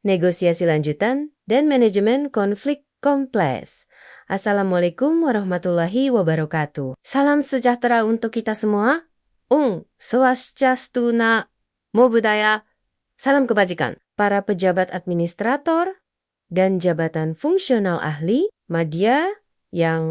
negosiasi lanjutan, dan manajemen konflik kompleks. Assalamualaikum warahmatullahi wabarakatuh. Salam sejahtera untuk kita semua. Swastiastu Namo Buddhaya. Salam kebajikan. Para pejabat administrator dan jabatan fungsional ahli media yang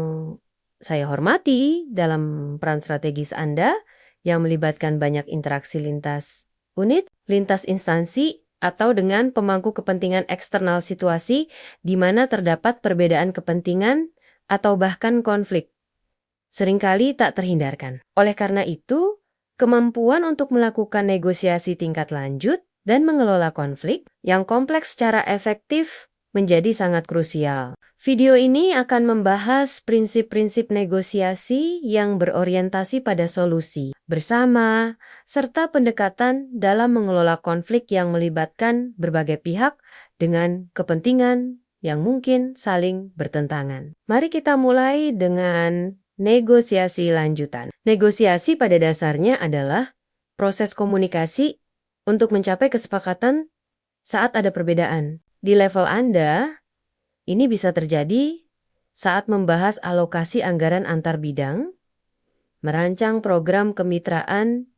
saya hormati dalam peran strategis Anda yang melibatkan banyak interaksi lintas unit, lintas instansi, atau dengan pemangku kepentingan eksternal situasi di mana terdapat perbedaan kepentingan atau bahkan konflik. Seringkali tak terhindarkan. Oleh karena itu, kemampuan untuk melakukan negosiasi tingkat lanjut dan mengelola konflik yang kompleks secara efektif menjadi sangat krusial. Video ini akan membahas prinsip-prinsip negosiasi yang berorientasi pada solusi bersama, serta pendekatan dalam mengelola konflik yang melibatkan berbagai pihak dengan kepentingan yang mungkin saling bertentangan. Mari kita mulai dengan negosiasi lanjutan. Negosiasi pada dasarnya adalah proses komunikasi untuk mencapai kesepakatan saat ada perbedaan. Di level Anda, ini bisa terjadi saat membahas alokasi anggaran antar bidang, merancang program kemitraan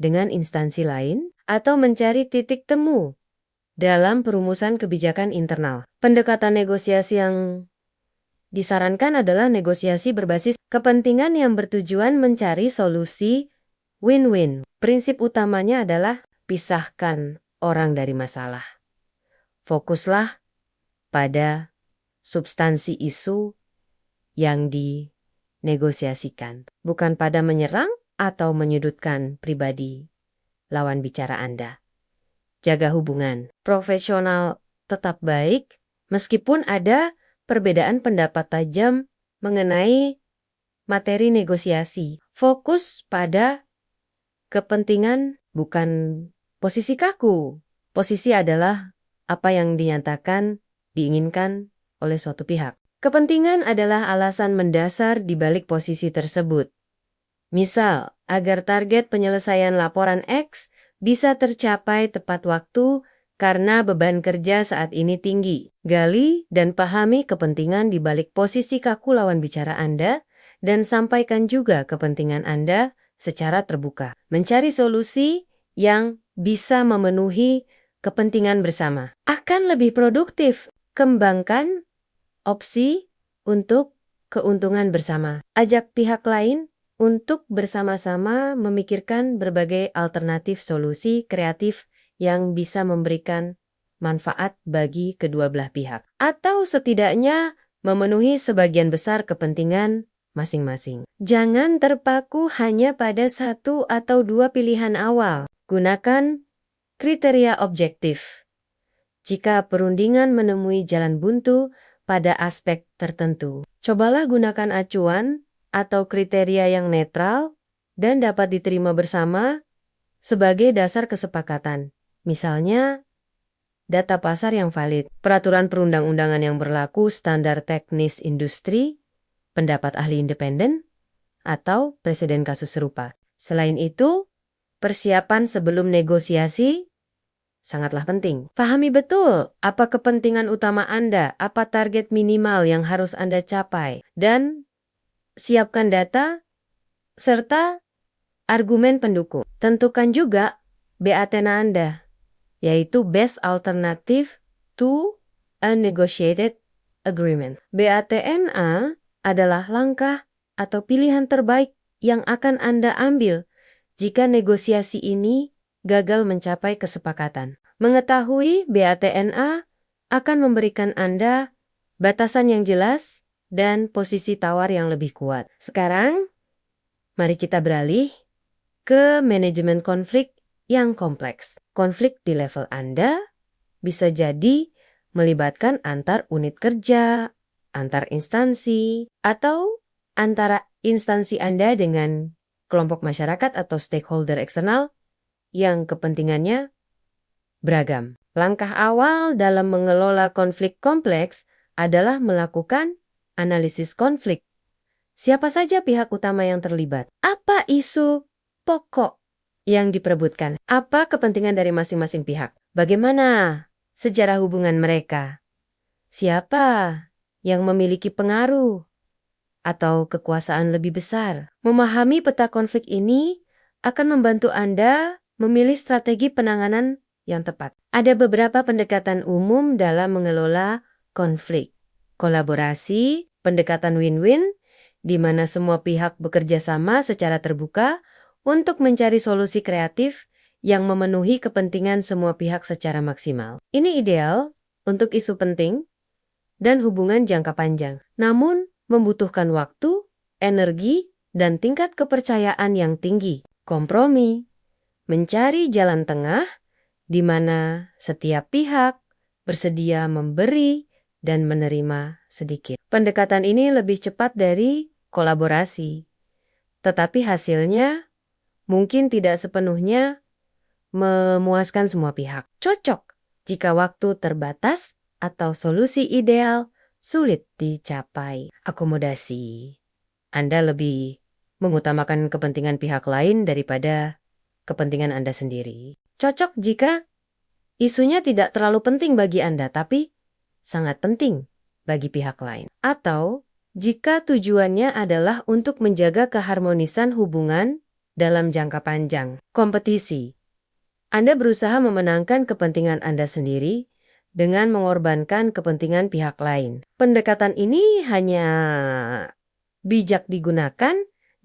dengan instansi lain, atau mencari titik temu dalam perumusan kebijakan internal. Pendekatan negosiasi yang disarankan adalah negosiasi berbasis kepentingan yang bertujuan mencari solusi win-win. Prinsip utamanya adalah pisahkan orang dari masalah. Fokuslah pada substansi isu yang dinegosiasikan, bukan pada menyerang atau menyudutkan pribadi lawan bicara Anda. Jaga hubungan profesional tetap baik meskipun ada perbedaan pendapat tajam mengenai materi negosiasi. Fokus pada kepentingan, bukan posisi kaku. Posisi adalah apa yang dinyatakan, diinginkan oleh suatu pihak. Kepentingan adalah alasan mendasar di balik posisi tersebut. Misal, agar target penyelesaian laporan X bisa tercapai tepat waktu karena beban kerja saat ini tinggi. Gali dan pahami kepentingan di balik posisi kaku lawan bicara Anda dan sampaikan juga kepentingan Anda secara terbuka. Mencari solusi yang bisa memenuhi kepentingan bersama akan lebih produktif. Kembangkan opsi untuk keuntungan bersama. Ajak pihak lain untuk bersama-sama memikirkan berbagai alternatif solusi kreatif yang bisa memberikan manfaat bagi kedua belah pihak. Atau setidaknya memenuhi sebagian besar kepentingan masing-masing. Jangan terpaku hanya pada satu atau dua pilihan awal. Gunakan kriteria objektif. Jika perundingan menemui jalan buntu pada aspek tertentu, cobalah gunakan acuan atau kriteria yang netral dan dapat diterima bersama sebagai dasar kesepakatan. Misalnya, data pasar yang valid, peraturan perundang-undangan yang berlaku, standar teknis industri, pendapat ahli independen, atau presiden kasus serupa. Selain itu, persiapan sebelum negosiasi sangatlah penting. Pahami betul apa kepentingan utama Anda, apa target minimal yang harus Anda capai, dan siapkan data serta argumen pendukung. Tentukan juga BATNA Anda, yaitu Best Alternative to a Negotiated Agreement. BATNA adalah langkah atau pilihan terbaik yang akan Anda ambil jika negosiasi ini gagal mencapai kesepakatan. Mengetahui BATNA akan memberikan Anda batasan yang jelas dan posisi tawar yang lebih kuat. Sekarang, mari kita beralih ke manajemen konflik yang kompleks. Konflik di level Anda bisa jadi melibatkan antar unit kerja, antar instansi, atau antara instansi Anda dengan kelompok masyarakat atau stakeholder eksternal yang kepentingannya beragam. Langkah awal dalam mengelola konflik kompleks adalah melakukan analisis konflik. Siapa saja pihak utama yang terlibat? Apa isu pokok yang diperebutkan? Apa kepentingan dari masing-masing pihak? Bagaimana sejarah hubungan mereka. Siapa yang memiliki pengaruh atau kekuasaan lebih besar? Memahami peta konflik ini akan membantu Anda memilih strategi penanganan yang tepat. Ada beberapa pendekatan umum dalam mengelola konflik. Kolaborasi, pendekatan win-win, di mana semua pihak bekerja sama secara terbuka untuk mencari solusi kreatif yang memenuhi kepentingan semua pihak secara maksimal. Ini ideal untuk isu penting dan hubungan jangka panjang, namun membutuhkan waktu, energi, dan tingkat kepercayaan yang tinggi. Kompromi, mencari jalan tengah di mana setiap pihak bersedia memberi dan menerima sedikit. Pendekatan ini lebih cepat dari kolaborasi, tetapi hasilnya mungkin tidak sepenuhnya memuaskan semua pihak. Cocok jika waktu terbatas atau solusi ideal sulit dicapai. Akomodasi. Anda lebih mengutamakan kepentingan pihak lain daripada kepentingan Anda sendiri. Cocok jika isunya tidak terlalu penting bagi Anda, tapi sangat penting bagi pihak lain. Atau jika tujuannya adalah untuk menjaga keharmonisan hubungan dalam jangka panjang. Kompetisi. Anda berusaha memenangkan kepentingan Anda sendiri dengan mengorbankan kepentingan pihak lain. Pendekatan ini hanya bijak digunakan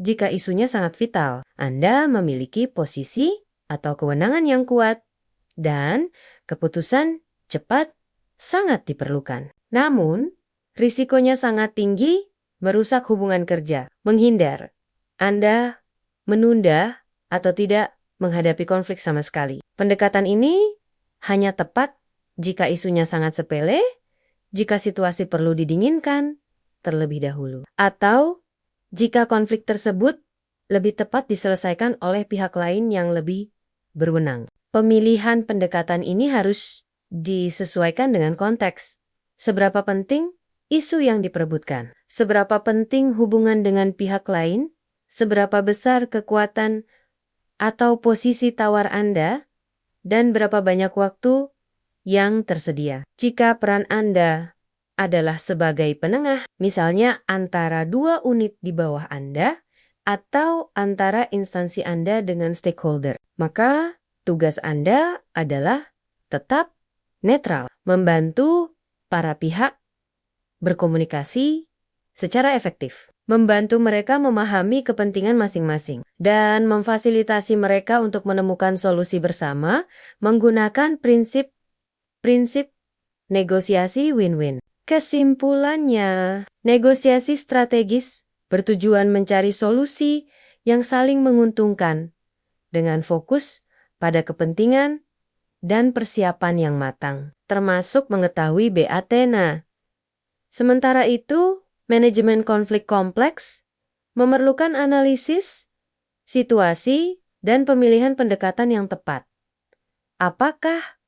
jika isunya sangat vital. Anda memiliki posisi atau kewenangan yang kuat dan keputusan cepat sangat diperlukan. Namun, risikonya sangat tinggi merusak hubungan kerja. Menghindar. Anda menunda atau tidak menghadapi konflik sama sekali. Pendekatan ini hanya tepat jika isunya sangat sepele, jika situasi perlu didinginkan terlebih dahulu, atau jika konflik tersebut lebih tepat diselesaikan oleh pihak lain yang lebih berwenang. Pemilihan pendekatan ini harus disesuaikan dengan konteks. Seberapa penting isu yang diperebutkan? Seberapa penting hubungan dengan pihak lain? Seberapa besar kekuatan atau posisi tawar Anda? Dan berapa banyak waktu yang tersedia? Jika peran Anda adalah sebagai penengah, misalnya antara dua unit di bawah Anda atau antara instansi Anda dengan stakeholder, maka tugas Anda adalah tetap netral, membantu para pihak berkomunikasi secara efektif, membantu mereka memahami kepentingan masing-masing, dan memfasilitasi mereka untuk menemukan solusi bersama menggunakan prinsip negosiasi win-win. Kesimpulannya, negosiasi strategis bertujuan mencari solusi yang saling menguntungkan dengan fokus pada kepentingan dan persiapan yang matang, termasuk mengetahui BAT-nya. Sementara itu, manajemen konflik kompleks memerlukan analisis, situasi, dan pemilihan pendekatan yang tepat. Apakah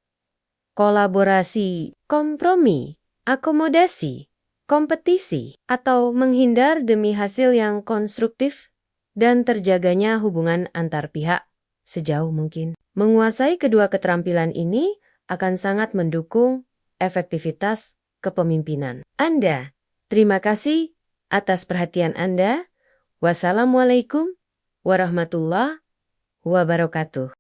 kolaborasi, kompromi, akomodasi, kompetisi, atau menghindar demi hasil yang konstruktif dan terjaganya hubungan antar pihak sejauh mungkin? Menguasai kedua keterampilan ini akan sangat mendukung efektivitas kepemimpinan Anda. Terima kasih atas perhatian Anda. Wassalamualaikum warahmatullahi wabarakatuh.